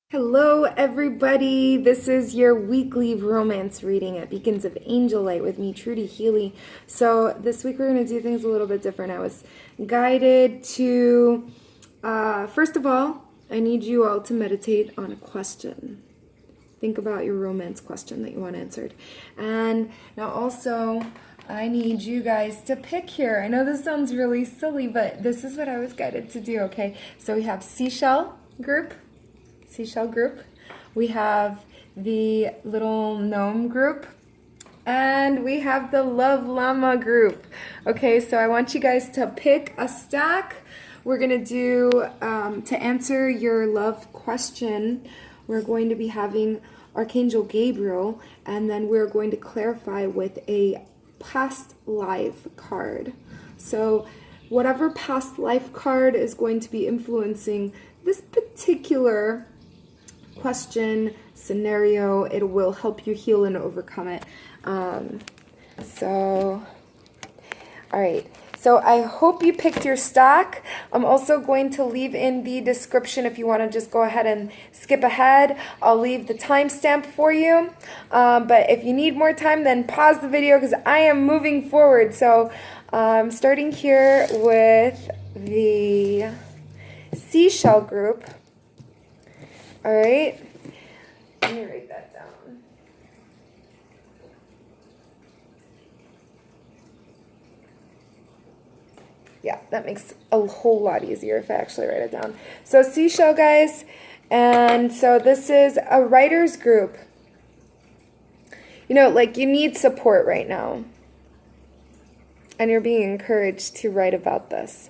Hello, everybody. This is your weekly romance reading at Beacons of Angel Light with me, Trudy Healy. So this week we're going to do things a little bit different. I was guided to, first of all, I need you all to meditate on a question. Think about your romance question that you want answered. And now also, I need you guys to pick here. I know this sounds really silly, but this is what I was guided to do, okay? So we have Seashell group. We have the little Gnome group, and we have the Love Llama group. Okay, so I want you guys to pick a stack. We're gonna do, to answer your love question, we're going to be having Archangel Gabriel, and then we're going to clarify with a past life card. So whatever past life card is going to be influencing this particular question, scenario, it will help you heal and overcome it. All right. So I hope you picked your stack. I'm also going to leave in the description if you want to just go ahead and skip ahead. I'll leave the timestamp for you. But if you need more time, then pause the video because I am moving forward. So I'm starting here with the Seashell group. All right, let me write that down. Yeah, that makes a whole lot easier if I actually write it down. So Seashell, guys, and so this is a writer's group. You know, like you need support right now. And you're being encouraged to write about this.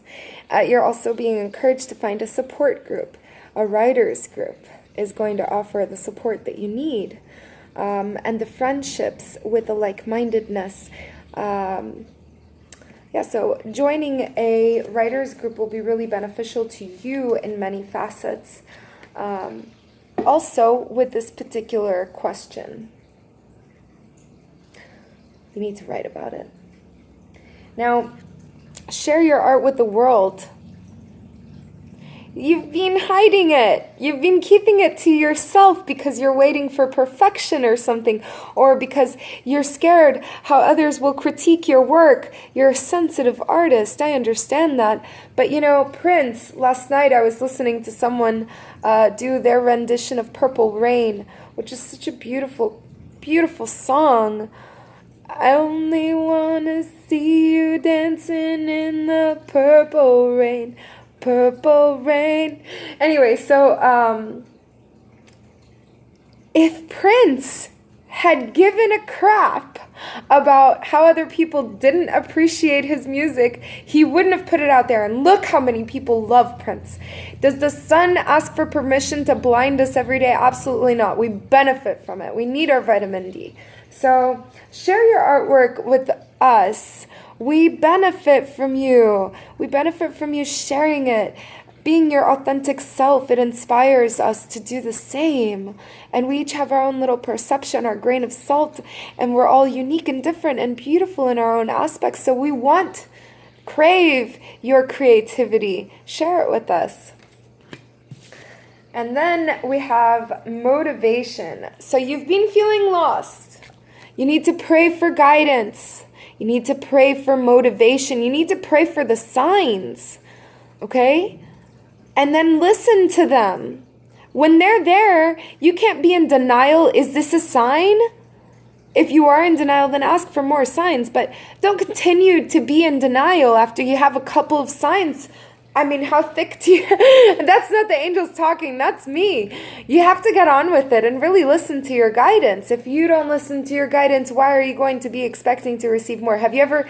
You're also being encouraged to find a support group. A writer's group is going to offer the support that you need. And the friendships with the like-mindedness. So joining a writer's group will be really beneficial to you in many facets. Also, with this particular question, you need to write about it. Now, share your art with the world. You've been hiding it. You've been keeping it to yourself because you're waiting for perfection or something, or because you're scared how others will critique your work. You're a sensitive artist. I understand that. But you know, Prince, last night I was listening to someone do their rendition of Purple Rain, which is such a beautiful, beautiful song. I only want to see you dancing in the purple rain. Purple rain. Anyway, so if Prince had given a crap about how other people didn't appreciate his music, he wouldn't have put it out there. And look how many people love Prince. Does the sun ask for permission to blind us every day? Absolutely not. We benefit from it. We need our vitamin D. So share your artwork with us. We benefit from you. We benefit from you sharing it. Being your authentic self, it inspires us to do the same. And we each have our own little perception, our grain of salt, and we're all unique and different and beautiful in our own aspects. So we crave your creativity. Share it with us. And then we have motivation. So you've been feeling lost. You need to pray for guidance. You need to pray for motivation. You need to pray for the signs, okay? And then listen to them. When they're there, you can't be in denial. Is this a sign? If you are in denial, then ask for more signs. But don't continue to be in denial after you have a couple of signs. I mean, how thick do you... That's not the angels talking, that's me. You have to get on with it and really listen to your guidance. If you don't listen to your guidance, why are you going to be expecting to receive more? Have you ever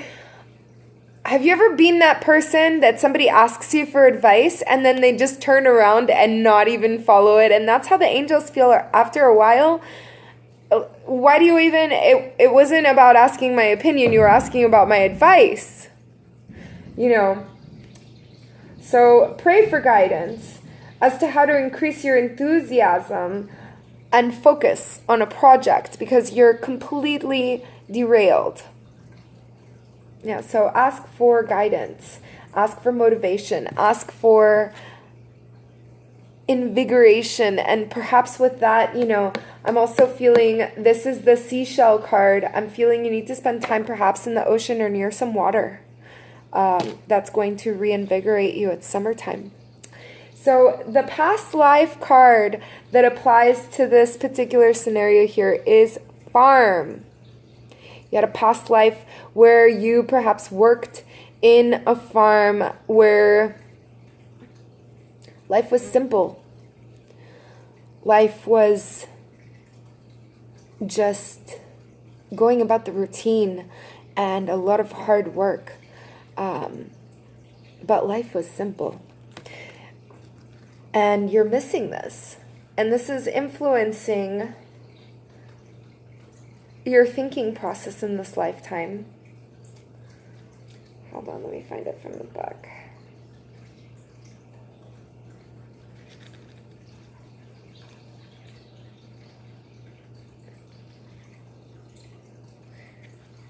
been that person that somebody asks you for advice and then they just turn around and not even follow it? And that's how the angels feel after a while. Why do you even... It wasn't about asking my opinion, you were asking about my advice. You know... So pray for guidance as to how to increase your enthusiasm and focus on a project because you're completely derailed. Yeah, so ask for guidance, ask for motivation, ask for invigoration. And perhaps with that, I'm also feeling, this is the Seashell card. I'm feeling you need to spend time perhaps in the ocean or near some water. That's going to reinvigorate you. It's summertime. So the past life card that applies to this particular scenario here is farm. You had a past life where you perhaps worked in a farm where life was simple. Life was just going about the routine and a lot of hard work. But life was simple. And you're missing this. And this is influencing your thinking process in this lifetime. Hold on, let me find it from the book.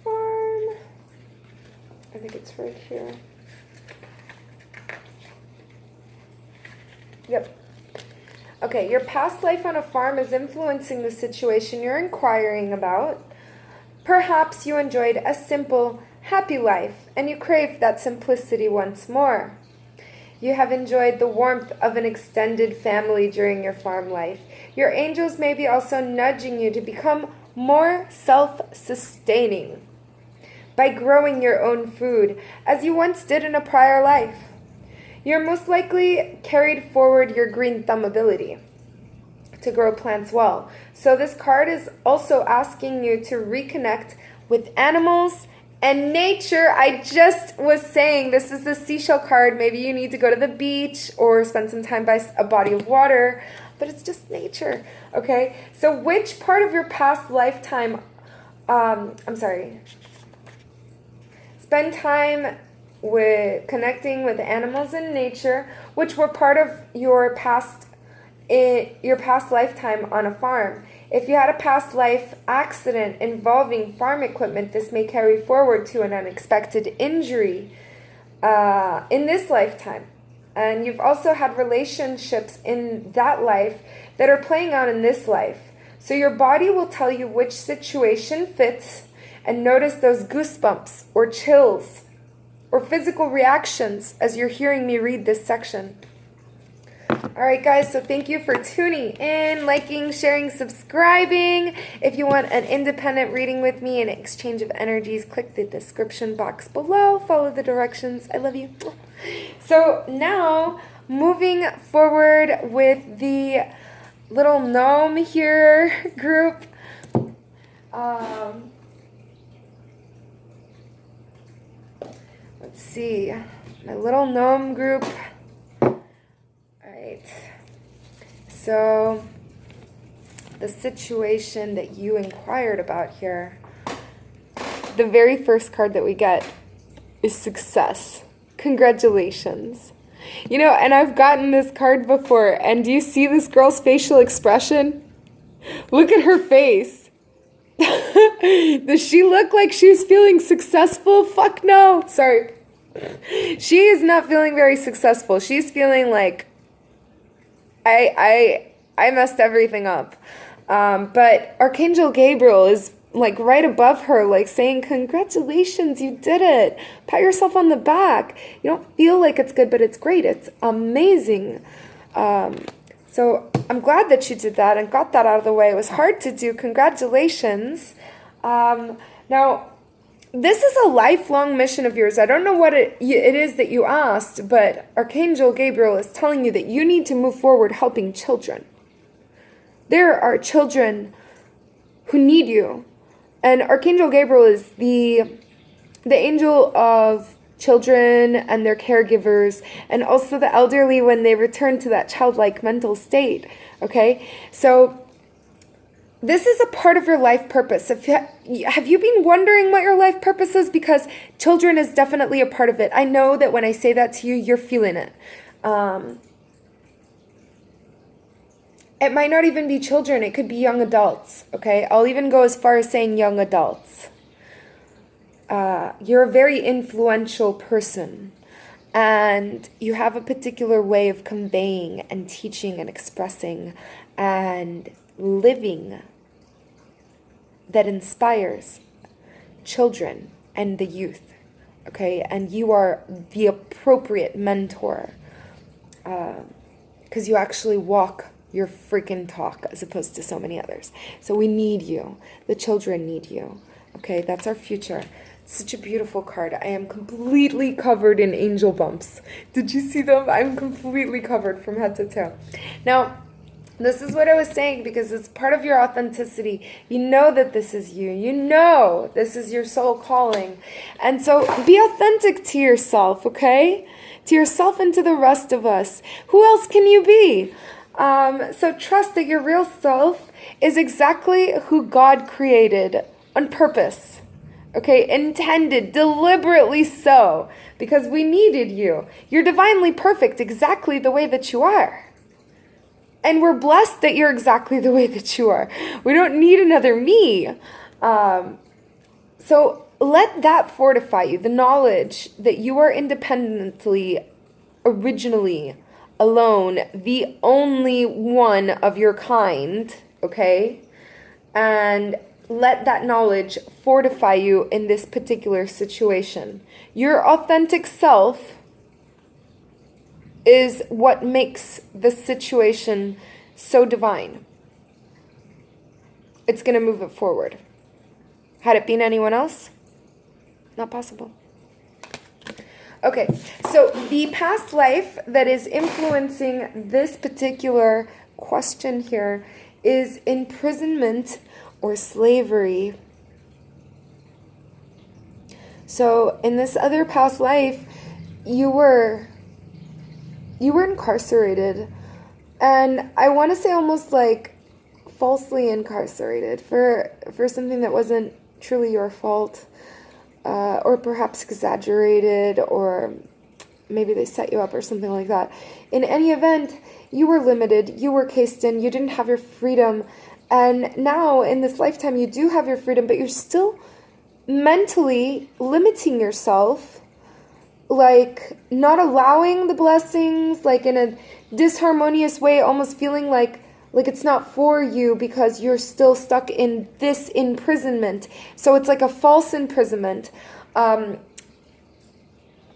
Farm. I think it's right here. Yep. Okay, your past life on a farm is influencing the situation you're inquiring about. Perhaps you enjoyed a simple, happy life, and you crave that simplicity once more. You have enjoyed the warmth of an extended family during your farm life. Your angels may be also nudging you to become more self-sustaining by growing your own food, as you once did in a prior life. You're most likely carried forward your green thumb ability to grow plants well. So this card is also asking you to reconnect with animals and nature. I just was saying this is the Seashell card. Maybe you need to go to the beach or spend some time by a body of water, but it's just nature, okay? So which part of your past lifetime, spend time with connecting with animals and nature, which were part of your past lifetime on a farm. If you had a past life accident involving farm equipment, this may carry forward to an unexpected injury in this lifetime. And you've also had relationships in that life that are playing out in this life. So your body will tell you which situation fits, and notice those goosebumps or chills or physical reactions as you're hearing me read this section. All right, guys, so thank you for tuning in, liking, sharing, subscribing. If you want an independent reading with me and exchange of energies, click the description box below. Follow the directions. I love you. So now, moving forward with the little gnome here group. Let's see, my little gnome group. All right, so the situation that you inquired about here, the very first card that we get is success. Congratulations. And I've gotten this card before, and do you see this girl's facial expression? Look at her face. Does she look like she's feeling successful? Fuck no. Sorry. She is not feeling very successful. She's feeling like I messed everything up. But Archangel Gabriel is like right above her, like saying, congratulations, you did it. Pat yourself on the back. You don't feel like it's good, but it's great. It's amazing. So I'm glad that you did that and got that out of the way. It was hard to do. Congratulations. Now, this is a lifelong mission of yours. I don't know what it is that you asked, but Archangel Gabriel is telling you that you need to move forward helping children. There are children who need you. And Archangel Gabriel is the angel of children and their caregivers, and also the elderly when they return to that childlike mental state, okay? So this is a part of your life purpose. Have you been wondering what your life purpose is? Because children is definitely a part of it. I know that when I say that to you, you're feeling it. It might not even be children. It could be young adults, okay? I'll even go as far as saying young adults. You're a very influential person. And you have a particular way of conveying and teaching and expressing and living that inspires children and the youth, okay? And you are the appropriate mentor because you actually walk your freaking talk as opposed to so many others. So we need you. The children need you, okay? That's our future. Such a beautiful card. I am completely covered in angel bumps. Did you see them? I'm completely covered from head to toe. Now, this is what I was saying because it's part of your authenticity. You know that this is you. You know this is your soul calling. And so be authentic to yourself, okay? To yourself and to the rest of us. Who else can you be? So trust that your real self is exactly who God created on purpose. Okay, intended, deliberately so, because we needed you. You're divinely perfect exactly the way that you are. And we're blessed that you're exactly the way that you are. We don't need another me. So let that fortify you, the knowledge that you are independently, originally, alone, the only one of your kind, okay? And let that knowledge fortify you in this particular situation. Your authentic self is what makes the situation so divine. It's going to move it forward. Had it been anyone else? Not possible. Okay, so the past life that is influencing this particular question here is imprisonment or slavery. So in this other past life, you were incarcerated, and I want to say almost like falsely incarcerated for something that wasn't truly your fault, or perhaps exaggerated, or maybe they set you up or something like that. In any event, you were limited, you were cased in, you didn't have your freedom. And now, in this lifetime, you do have your freedom, but you're still mentally limiting yourself, like not allowing the blessings, like in a disharmonious way, almost feeling like it's not for you because you're still stuck in this imprisonment. So it's like a false imprisonment.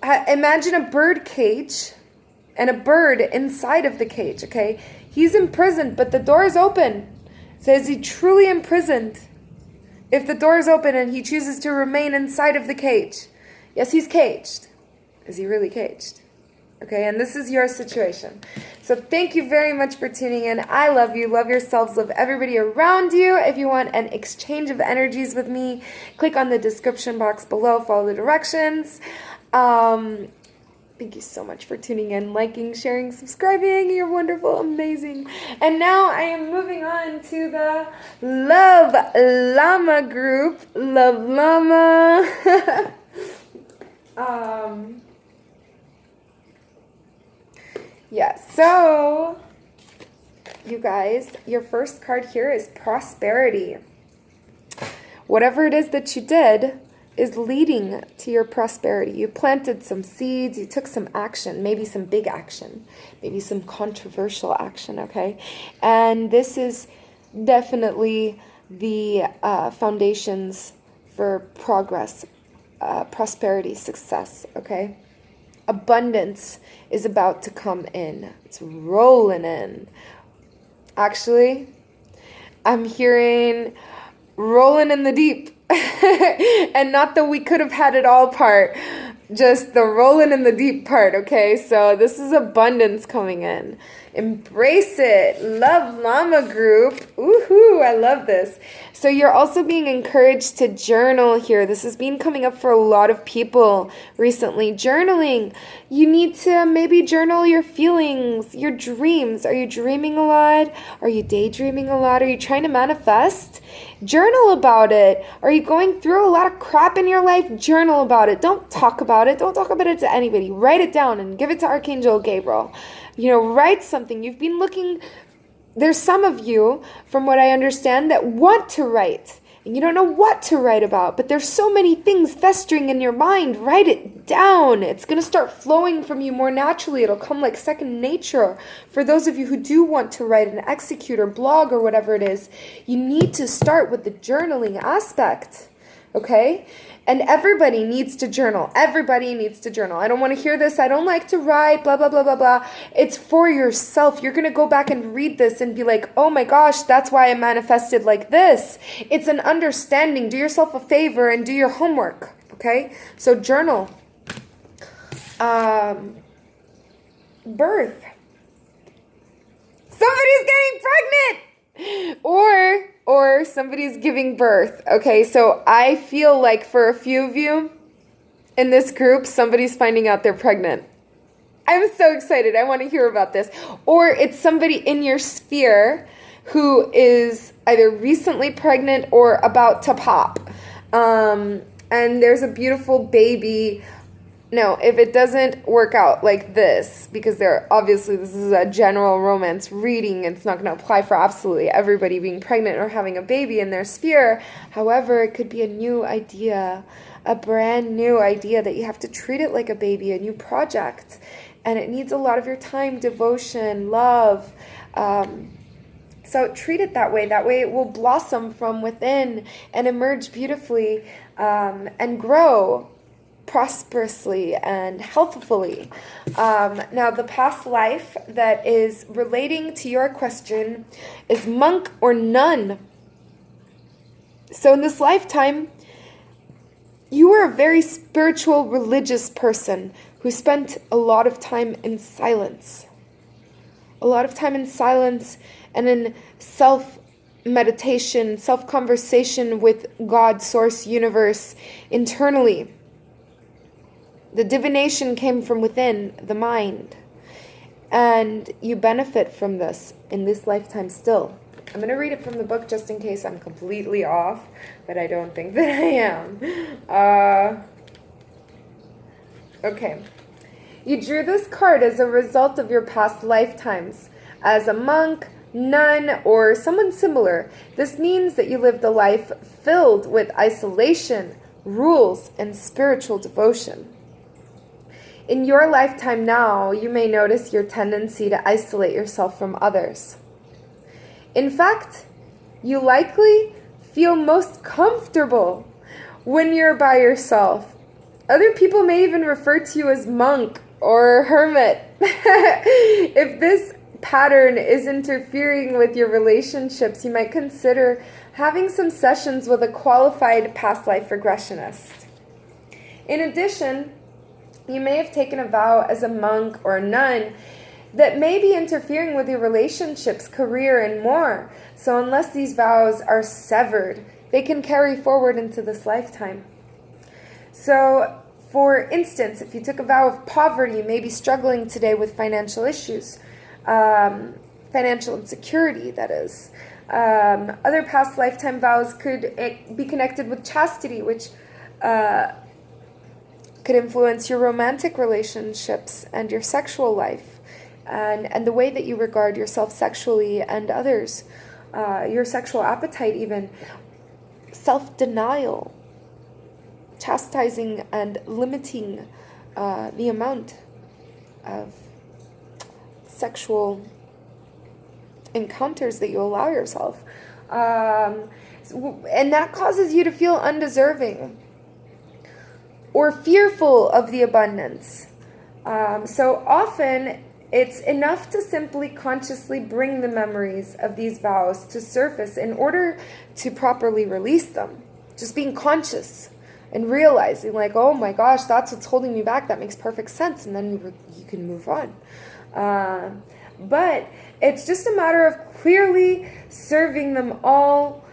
Imagine a bird cage and a bird inside of the cage, okay? He's imprisoned, but the door is open. So is he truly imprisoned if the door is open and he chooses to remain inside of the cage? Yes, he's caged. Is he really caged? Okay, and this is your situation. So thank you very much for tuning in. I love you. Love yourselves. Love everybody around you. If you want an exchange of energies with me, click on the description box below. Follow the directions. Thank you so much for tuning in, liking, sharing, subscribing. You're wonderful, amazing. And now I am moving on to the Love Llama group. Love Llama. Yeah, so you guys, your first card here is prosperity. Whatever it is that you did is leading to your prosperity. You planted some seeds, you took some action, maybe some big action, maybe some controversial action, okay? And this is definitely the foundations for progress, prosperity, success, okay? Abundance is about to come in. It's rolling in. Actually, I'm hearing rolling in the deep. And not the we could have had it all part, just the rolling in the deep part, okay? So this is abundance coming in. Embrace it. Love Llama group. Woohoo, I love this. So you're also being encouraged to journal here. This has been coming up for a lot of people recently. Journaling. You need to maybe journal your feelings, your dreams. Are you dreaming a lot? Are you daydreaming a lot? Are you trying to manifest? Journal about it. Are you going through a lot of crap in your life? Journal about it. Don't talk about it. Don't talk about it to anybody. Write it down and give it to Archangel Gabriel. Write something. You've been looking. There's some of you, from what I understand, that want to write, and you don't know what to write about, but there's so many things festering in your mind. Write it down. It's going to start flowing from you more naturally. It'll come like second nature. For those of you who do want to write and execute or blog or whatever it is, you need to start with the journaling aspect. Okay? And everybody needs to journal. Everybody needs to journal. I don't want to hear this. I don't like to write, blah, blah, blah, blah, blah. It's for yourself. You're going to go back and read this and be like, oh my gosh, that's why I manifested like this. It's an understanding. Do yourself a favor and do your homework. Okay? So journal. Birth. Somebody's getting pregnant! Or somebody's giving birth. Okay, so I feel like for a few of you in this group, somebody's finding out they're pregnant. I'm so excited. I want to hear about this. Or it's somebody in your sphere who is either recently pregnant or about to pop. And there's a beautiful baby. No, if it doesn't work out like this, because this is a general romance reading, it's not going to apply for absolutely everybody being pregnant or having a baby in their sphere. However, it could be a new idea, a brand new idea that you have to treat it like a baby, a new project. And it needs a lot of your time, devotion, love. So treat it that way. That way it will blossom from within and emerge beautifully and grow prosperously and healthfully. Now, the past life that is relating to your question is monk or nun. So in this lifetime, you were a very spiritual, religious person who spent a lot of time in silence. A lot of time in silence and in self-meditation, self-conversation with God, Source, Universe, internally. The divination came from within the mind. And you benefit from this in this lifetime still. I'm going to read it from the book just in case I'm completely off, but I don't think that I am. Okay. You drew this card as a result of your past lifetimes. As a monk, nun, or someone similar, this means that you lived a life filled with isolation, rules, and spiritual devotion. In your lifetime now, you may notice your tendency to isolate yourself from others. In fact, you likely feel most comfortable when you're by yourself. Other people may even refer to you as monk or hermit. If this pattern is interfering with your relationships, you might consider having some sessions with a qualified past life regressionist. In addition, you may have taken a vow as a monk or a nun that may be interfering with your relationships, career, and more. So unless these vows are severed, they can carry forward into this lifetime. So, for instance, if you took a vow of poverty, you may be struggling today with financial issues, financial insecurity, that is. Other past lifetime vows could be connected with chastity, which could influence your romantic relationships and your sexual life, and the way that you regard yourself sexually and others, your sexual appetite even, self-denial, chastising and limiting the amount of sexual encounters that you allow yourself. And that causes you to feel undeserving or fearful of the abundance. So often, it's enough to simply consciously bring the memories of these vows to surface in order to properly release them. Just being conscious and realizing, like, oh my gosh, that's what's holding me back. That makes perfect sense. And then you can move on. But it's just a matter of clearly serving them all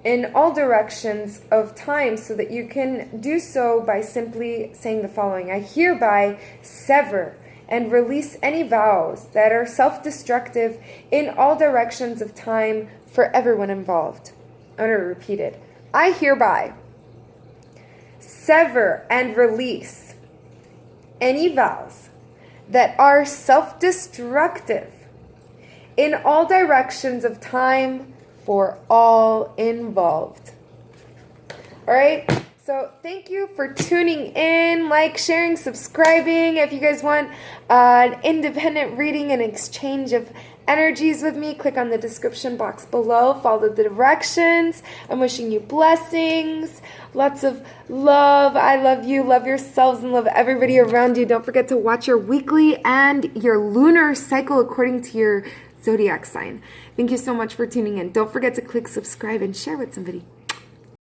in all directions of time, so that you can do so by simply saying the following: I hereby sever and release any vows that are self-destructive in all directions of time for everyone involved. I'm going to repeat it. I hereby sever and release any vows that are self-destructive in all directions of time for all involved. All right, so thank you for tuning in, like, sharing, subscribing. If you guys want an independent reading and exchange of energies with me, click on the description box below. Follow the directions. I'm wishing you blessings, lots of love. I love you. Love yourselves and love everybody around you. Don't forget to watch your weekly and your lunar cycle according to your zodiac sign. Thank you so much for tuning in. Don't forget to click subscribe and share with somebody.